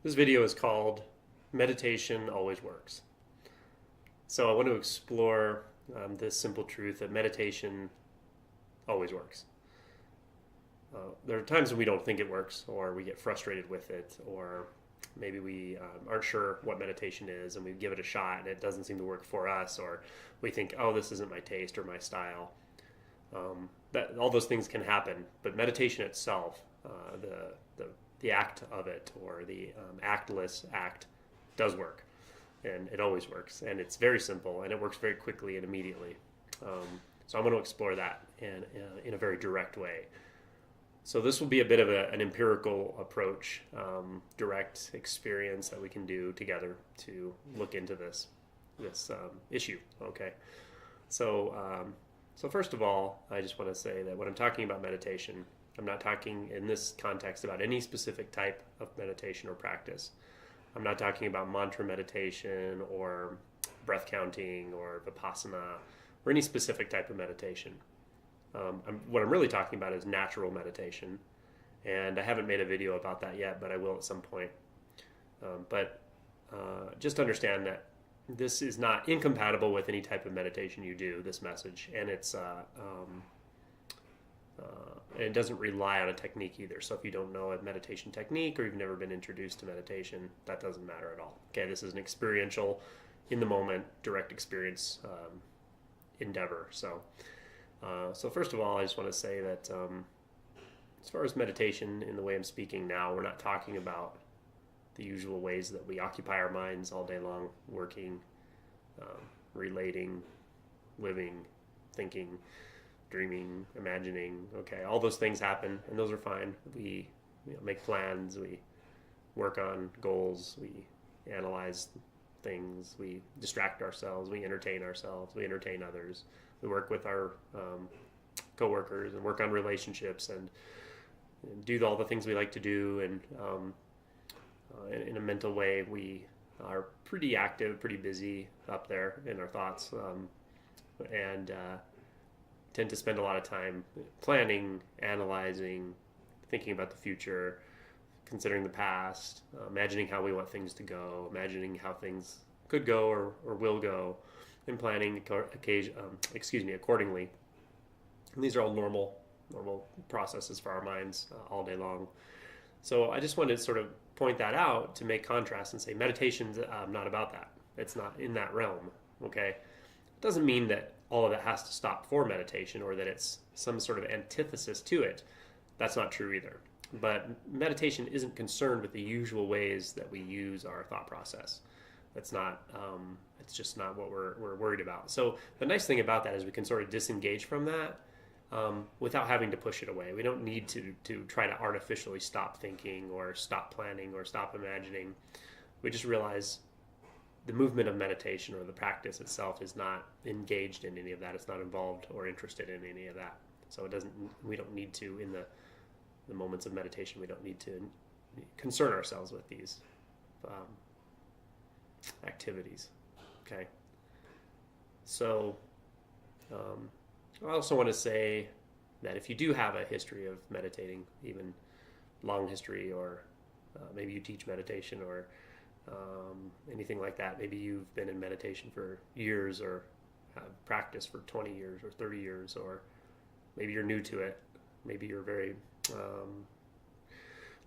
This video is called Meditation Always Works. So I want to explore this simple truth that meditation always works. There are times when we don't think it works, or we get frustrated with it, or maybe we aren't sure what meditation is and we give it a shot and it doesn't seem to work for us, or we think, oh, this isn't my taste or my style. That all those things can happen, but meditation itself, the act of it, or the actless act, does work, and it always works, and it's very simple, and it works very quickly and immediately. So I'm going to explore that in a very direct way. So this will be a bit of an empirical approach, direct experience that we can do together to look into this issue. Okay, so first of all, I just want to say that when I'm talking about meditation, I'm not talking in this context about any specific type of meditation or practice. I'm not talking about mantra meditation or breath counting or vipassana or any specific type of meditation. What I'm really talking about is natural meditation, and I haven't made a video about that yet, but I will at some point. But just understand that this is not incompatible with any type of meditation you do, this message, and it doesn't rely on a technique either. So if you don't know a meditation technique, or you've never been introduced to meditation, that doesn't matter at all. Okay, this is an experiential, in the moment, direct experience endeavor. So first of all, I just want to say that as far as meditation, in the way I'm speaking now, we're not talking about the usual ways that we occupy our minds all day long, working, relating, living, thinking, dreaming, imagining. Okay, all those things happen, and those are fine. We make plans, we work on goals, we analyze things, we distract ourselves, we entertain others, we work with our coworkers and work on relationships and do all the things we like to do, and in a mental way, we are pretty active, pretty busy up there in our thoughts, and tend to spend a lot of time planning, analyzing, thinking about the future, considering the past, imagining how we want things to go, imagining how things could go or will go, and planning accordingly. And these are all normal processes for our minds all day long. So I just wanted to sort of point that out to make contrast and say meditation's not about that. It's not in that realm. Okay, it doesn't mean that all of that has to stop for meditation, or that it's some sort of antithesis to it. That's not true either. But meditation isn't concerned with the usual ways that we use our thought process. That's not. It's just not what we're worried about. So the nice thing about that is we can sort of disengage from that without having to push it away. We don't need to try to artificially stop thinking or stop planning or stop imagining. We just realize the movement of meditation, or the practice itself, is not engaged in any of that. It's not involved or interested in any of that. So we don't need to, in the moments of meditation, we don't need to concern ourselves with these activities. Okay. So I also want to say that if you do have a history of meditating, even long history, or maybe you teach meditation, or anything like that, maybe you've been in meditation for years, or have practiced for 20 years or 30 years, or maybe you're new to it, maybe you're very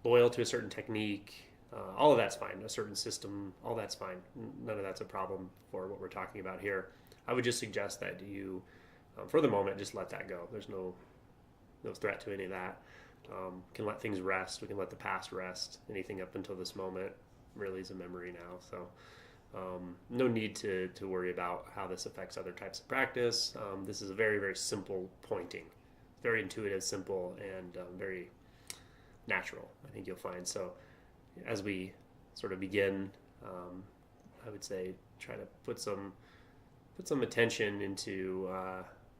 loyal to a certain technique, all of that's fine, a certain system, all that's fine. None of that's a problem for what we're talking about here. I would just suggest that you, for the moment, just let that go. There's no threat to any of that. Can let things rest. We can let the past rest. Anything up until this moment really is a memory now. So no need to worry about how this affects other types of practice. This is a very, very simple pointing. Very intuitive, simple, and very natural, I think you'll find. So as we sort of begin, I would say try to put some attention into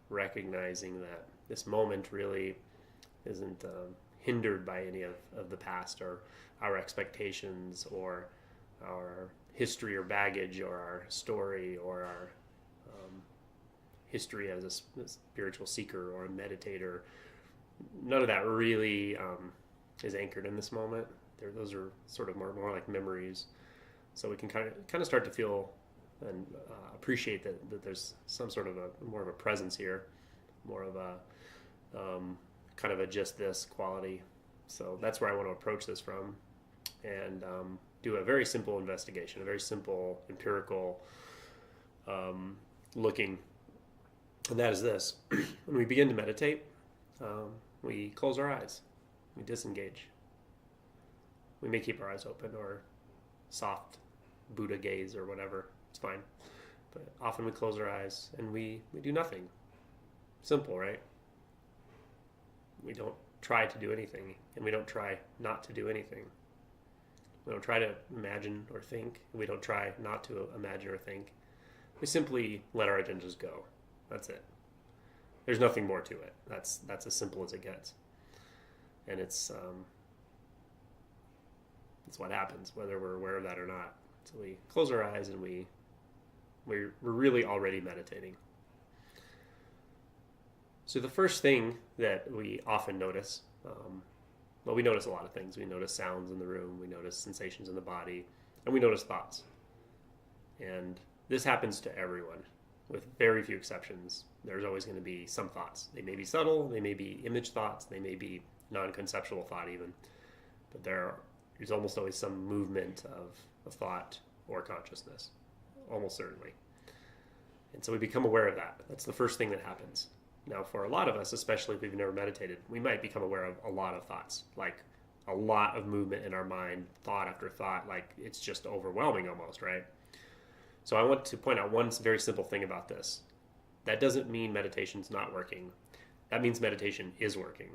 recognizing that this moment really isn't hindered by any of the past, or our expectations, or our history or baggage, or our story, or our history as a spiritual seeker or a meditator. None of that really is anchored in this moment. Those are sort of more like memories. So we can kind of start to feel and appreciate that there's some sort of more of a presence here, more of a kind of a just this quality. So that's where I want to approach this from, and do a very simple investigation, a very simple empirical looking, and that is this: when we begin to meditate, we close our eyes, we disengage. We may keep our eyes open or soft Buddha gaze or whatever. It's fine. But often we close our eyes and we do nothing. Simple, right? We don't try to do anything, and we don't try not to do anything. We don't try to imagine or think. We don't try not to imagine or think. We simply let our agendas go. That's it. There's nothing more to it. That's as simple as it gets. And it's what happens, whether we're aware of that or not. So we close our eyes and we're really already meditating. So the first thing that we often notice, well, we notice a lot of things. We notice sounds in the room, we notice sensations in the body, and we notice thoughts. And this happens to everyone, with very few exceptions. There's always going to be some thoughts. They may be subtle, they may be image thoughts, they may be non-conceptual thought even, but there's almost always some movement of thought or consciousness, almost certainly. And so we become aware of that. That's the first thing that happens. Now, for a lot of us, especially if we've never meditated, we might become aware of a lot of thoughts, like a lot of movement in our mind, thought after thought, like it's just overwhelming almost, right? So I want to point out one very simple thing about this. That doesn't mean meditation's not working. That means meditation is working.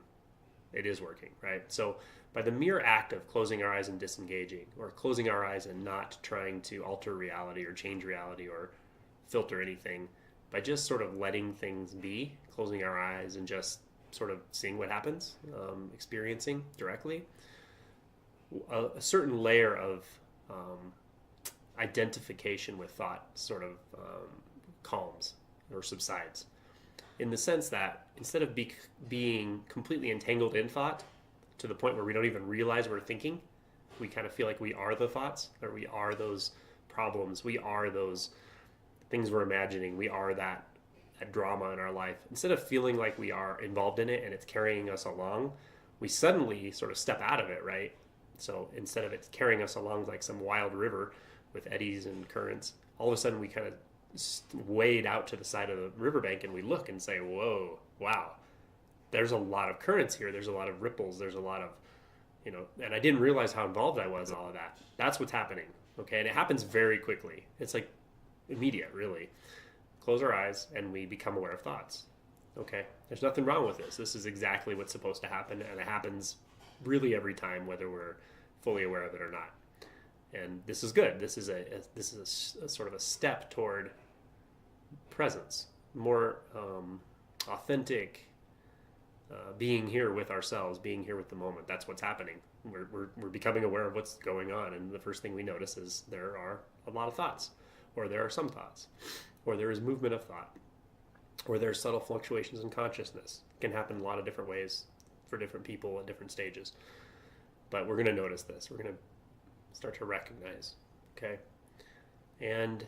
It is working, right? So by the mere act of closing our eyes and disengaging, or closing our eyes and not trying to alter reality or change reality or filter anything, by just sort of letting things be, closing our eyes and just sort of seeing what happens, experiencing directly, a certain layer of identification with thought sort of calms or subsides, in the sense that instead of being completely entangled in thought to the point where we don't even realize we're thinking, we kind of feel like we are the thoughts, or we are those problems, we are those things we're imagining, we are that drama in our life. Instead of feeling like we are involved in it and it's carrying us along, we suddenly sort of step out of it, right? So instead of it carrying us along like some wild river with eddies and currents, all of a sudden we kind of wade out to the side of the riverbank and we look and say, whoa, wow, there's a lot of currents here, there's a lot of ripples, there's a lot of, and I didn't realize how involved I was in all of that. That's what's happening, okay? And it happens very quickly. It's like immediate, really. Close our eyes and we become aware of thoughts. Okay, there's nothing wrong with this. This is exactly what's supposed to happen, and it happens really every time, whether we're fully aware of it or not. And this is good. This is a sort of a step toward presence, more authentic, being here with ourselves, being here with the moment. That's what's happening. We're becoming aware of what's going on, and the first thing we notice is there are a lot of thoughts, or there are some thoughts, or there is movement of thought, or there are subtle fluctuations in consciousness. It can happen in a lot of different ways for different people at different stages. But we're going to notice this. We're going to start to recognize, okay? And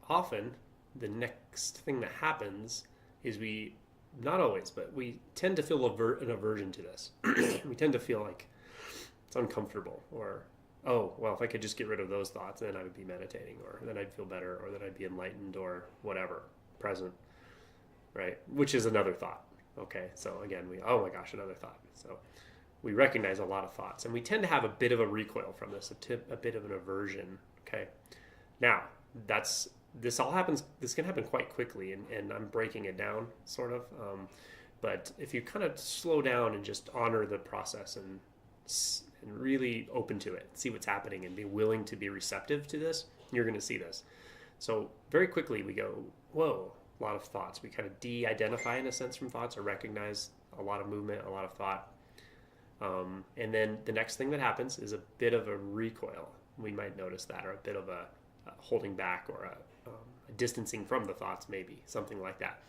often the next thing that happens is not always, but we tend to feel an aversion to this. We tend to feel like it's uncomfortable, or, oh, well, if I could just get rid of those thoughts, then I would be meditating, or then I'd feel better, or then I'd be enlightened, or whatever, present, right? Which is another thought, okay? So again, oh my gosh, another thought. So we recognize a lot of thoughts, and we tend to have a bit of a recoil from this, a bit of an aversion, okay? Now, this can happen quite quickly, and I'm breaking it down, sort of, but if you kind of slow down and just honor the process and really open to it, see what's happening, and be willing to be receptive to this, you're going to see this. So very quickly we go, whoa, a lot of thoughts. We kind of de-identify in a sense from thoughts, or recognize a lot of movement, a lot of thought. And then the next thing that happens is a bit of a recoil. We might notice that, or a bit of a holding back, or a distancing from the thoughts, maybe, something like that.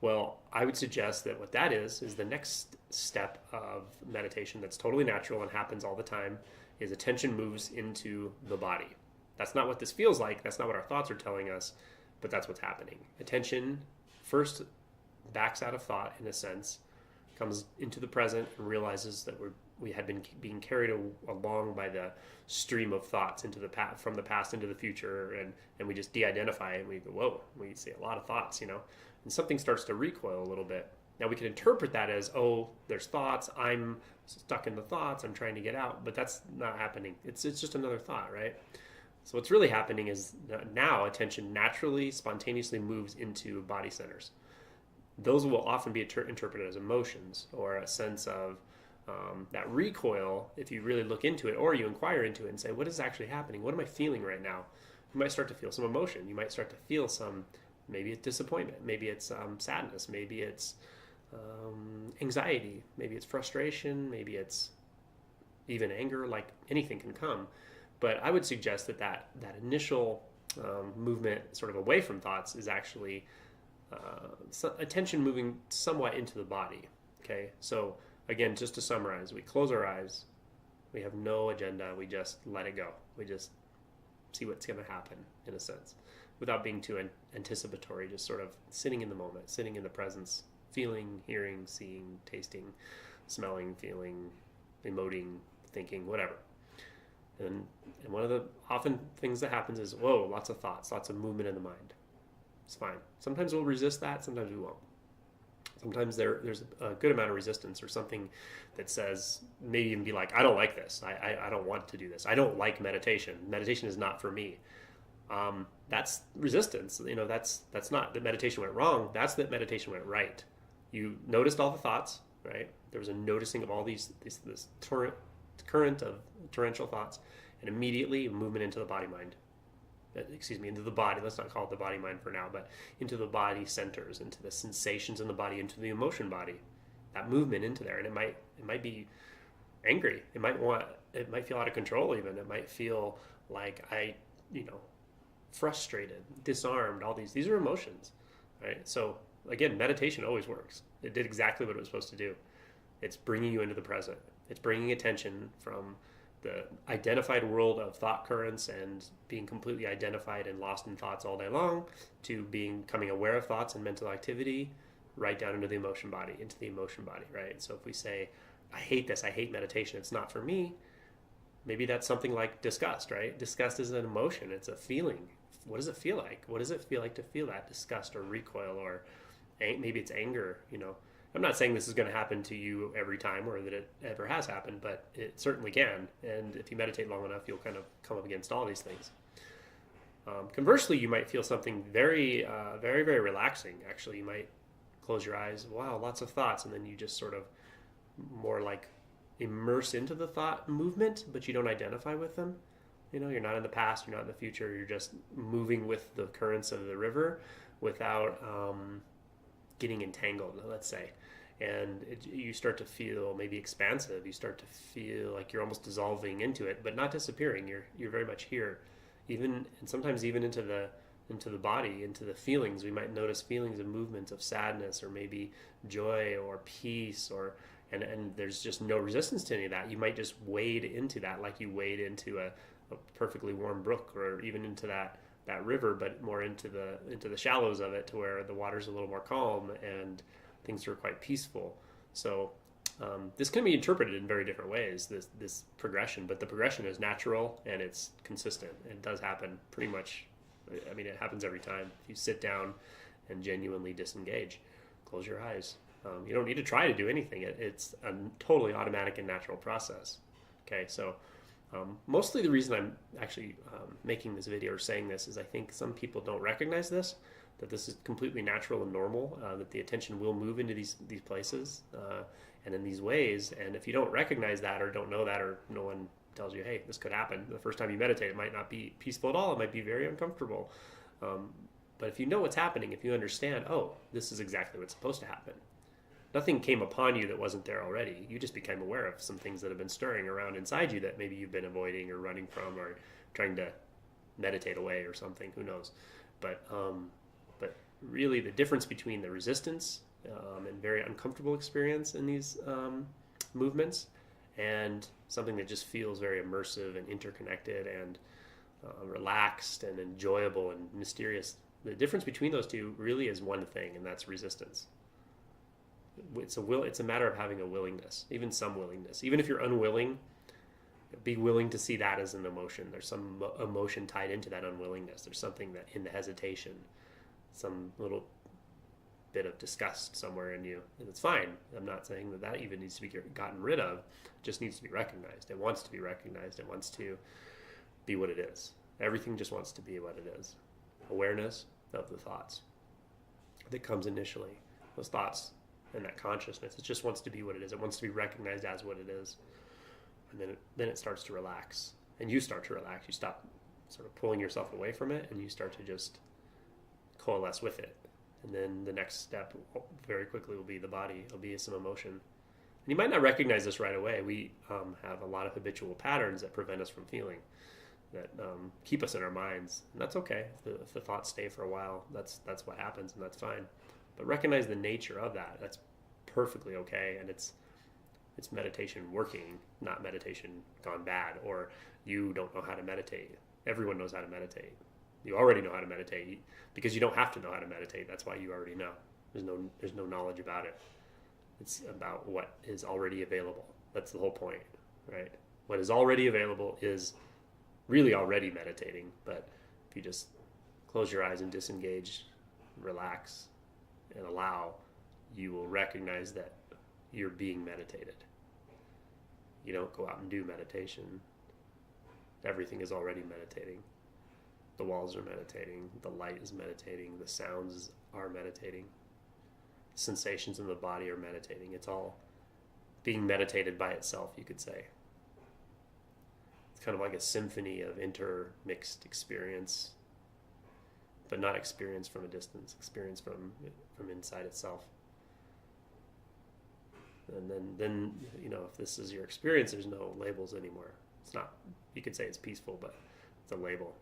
Well, I would suggest that what that is the next step of meditation that's totally natural and happens all the time is attention moves into the body. That's not what this feels like. That's not what our thoughts are telling us, but that's what's happening. Attention first backs out of thought in a sense, comes into the present and realizes that we had been being carried along by the stream of thoughts into the past, from the past into the future, and we just de-identify and we go, whoa, we see a lot of thoughts, and something starts to recoil a little bit. Now we can interpret that as, oh, there's thoughts, I'm stuck in the thoughts, I'm trying to get out, but that's not happening. It's just another thought, right? So what's really happening is now attention naturally, spontaneously moves into body centers. Those will often be interpreted as emotions or a sense of that recoil. If you really look into it or you inquire into it and say, what is actually happening? What am I feeling right now? You might start to feel some emotion. You might start to feel some, maybe it's disappointment, maybe it's sadness, maybe it's anxiety, maybe it's frustration, maybe it's even anger, like anything can come. But I would suggest that initial movement sort of away from thoughts is actually attention moving somewhat into the body. Okay, so again, just to summarize, we close our eyes, we have no agenda, we just let it go, we just see what's going to happen in a sense, without being too anticipatory, just sort of sitting in the moment, sitting in the presence, feeling, hearing, seeing, tasting, smelling, feeling, emoting, thinking, whatever. And one of the often things that happens is, whoa, lots of thoughts, lots of movement in the mind. It's fine. Sometimes we'll resist that, sometimes we won't. Sometimes there's a good amount of resistance or something that says, maybe even be like, I don't like this. I don't want to do this. I don't like meditation. Meditation is not for me. That's resistance. That's not that meditation went wrong. That's that meditation went right. You noticed all the thoughts, right? There was a noticing of all this current of torrential thoughts, and immediately movement into the body-mind. Into the body. Let's not call it the body-mind for now, but into the body centers, into the sensations in the body, into the emotion body. That movement into there, and it might be angry. It might feel out of control. Even it might feel like frustrated, disarmed. All these are emotions, right? So again, meditation always works. It did exactly what it was supposed to do. It's bringing you into the present. It's bringing attention from the identified world of thought currents and being completely identified and lost in thoughts all day long to becoming aware of thoughts and mental activity right down into the emotion body, right? So if we say, I hate this, I hate meditation, it's not for me, maybe that's something like disgust, right? Disgust is an emotion, it's a feeling. What does it feel like? What does it feel like to feel that disgust or recoil, or maybe it's anger, I'm not saying this is going to happen to you every time or that it ever has happened, but it certainly can. And if you meditate long enough, you'll kind of come up against all these things. Conversely, you might feel something very, very, very relaxing. Actually, you might close your eyes. Wow, lots of thoughts. And then you just sort of more like immerse into the thought movement, but you don't identify with them. You're not in the past, you're not in the future. You're just moving with the currents of the river without getting entangled, let's say. And you start to feel maybe expansive. You start to feel like you're almost dissolving into it, but not disappearing. You're very much here, and sometimes even into the body, into the feelings. We might notice feelings and movements of sadness, or maybe joy, or peace, and there's just no resistance to any of that. You might just wade into that, like you wade into a perfectly warm brook, or even into that river, but more into the shallows of it, to where the water's a little more calm and things are quite peaceful. So this can be interpreted in very different ways, this progression, but the progression is natural and it's consistent. It does happen pretty much. It happens every time. If you sit down and genuinely disengage, close your eyes. You don't need to try to do anything. It's a totally automatic and natural process. Okay, so mostly the reason I'm actually making this video or saying this is I think some people don't recognize this, that this is completely natural and normal, that the attention will move into these places and in these ways. And if you don't recognize that, or don't know that, or no one tells you, hey, this could happen, the first time you meditate, it might not be peaceful at all. It might be very uncomfortable. But if you know what's happening, if you understand, oh, this is exactly what's supposed to happen. Nothing came upon you that wasn't there already. You just became aware of some things that have been stirring around inside you that maybe you've been avoiding or running from or trying to meditate away or something. Who knows? But really the difference between the resistance and very uncomfortable experience in these movements and something that just feels very immersive and interconnected and relaxed and enjoyable and mysterious. The difference between those two really is one thing, and that's resistance. It's a matter of having a willingness, even some willingness. Even if you're unwilling, be willing to see that as an emotion. There's some emotion tied into that unwillingness. There's something that in the hesitation, some little bit of disgust somewhere in you, and it's fine. I'm not saying that even needs to be gotten rid of. It just needs to be recognized. It wants to be recognized. It wants to be what it is. Everything just wants to be what it is. Awareness of the thoughts that comes initially. Those thoughts and that consciousness, it just wants to be what it is. It wants to be recognized as what it is. And then it starts to relax. And you start to relax. You stop sort of pulling yourself away from it, and you start to just coalesce with it. And then the next step very quickly will be the body. It'll be some emotion. And you might not recognize this right away. We have a lot of habitual patterns that prevent us from feeling, that keep us in our minds. And that's okay. If the thoughts stay for a while, that's what happens, and that's fine. But recognize the nature of that. That's perfectly okay. And it's meditation working, not meditation gone bad, or you don't know how to meditate. Everyone knows how to meditate. You already know how to meditate because you don't have to know how to meditate. That's why you already know. There's no knowledge about it. It's about what is already available. That's the whole point, right? What is already available is really already meditating. But if you just close your eyes and disengage, relax, and allow, you will recognize that you're being meditated. You don't go out and do meditation. Everything is already meditating. The walls are meditating. The light is meditating. The sounds are meditating. The sensations in the body are meditating. It's all being meditated by itself, you could say. It's kind of like a symphony of intermixed experience, but not experience from a distance, experience from inside itself. And then if this is your experience, there's no labels anymore. It's not, you could say it's peaceful, but it's a label.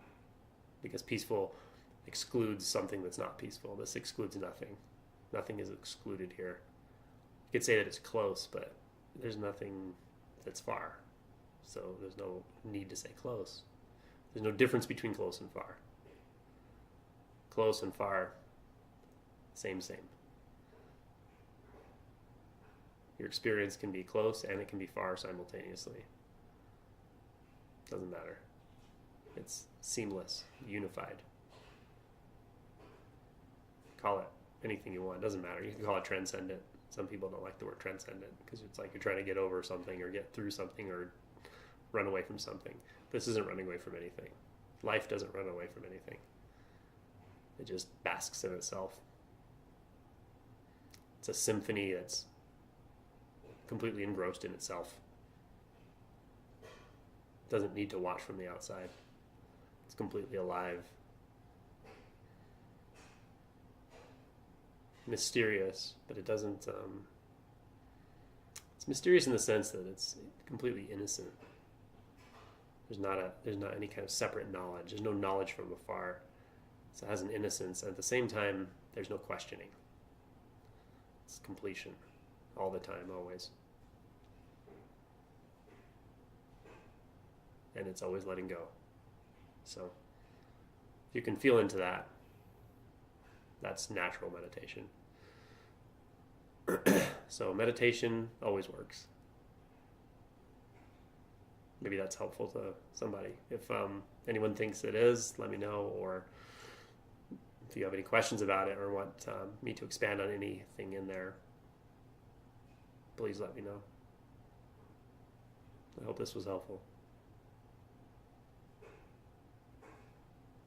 Because peaceful excludes something that's not peaceful. This excludes nothing. Nothing is excluded here. You could say that it's close, but there's nothing that's far. So there's no need to say close. There's no difference between close and far. Close and far, same. Your experience can be close and it can be far simultaneously. Doesn't matter. It's seamless, unified. Call it anything you want. Doesn't matter. You can call it transcendent. Some people don't like the word transcendent because it's like you're trying to get over something or get through something or run away from something. This isn't running away from anything. Life doesn't run away from anything. It just basks in itself. It's a symphony that's completely engrossed in itself. Doesn't need to watch from the outside. It's completely alive. Mysterious, but it doesn't... it's mysterious in the sense that it's completely innocent. There's not any kind of separate knowledge. There's no knowledge from afar. So it has an innocence, and at the same time, there's no questioning. It's completion, all the time, always. And it's always letting go. So if you can feel into that, that's natural meditation. So meditation always works. Maybe that's helpful to somebody. If anyone thinks it is, let me know. Or if you have any questions about it or want me to expand on anything in there, please let me know. I hope this was helpful.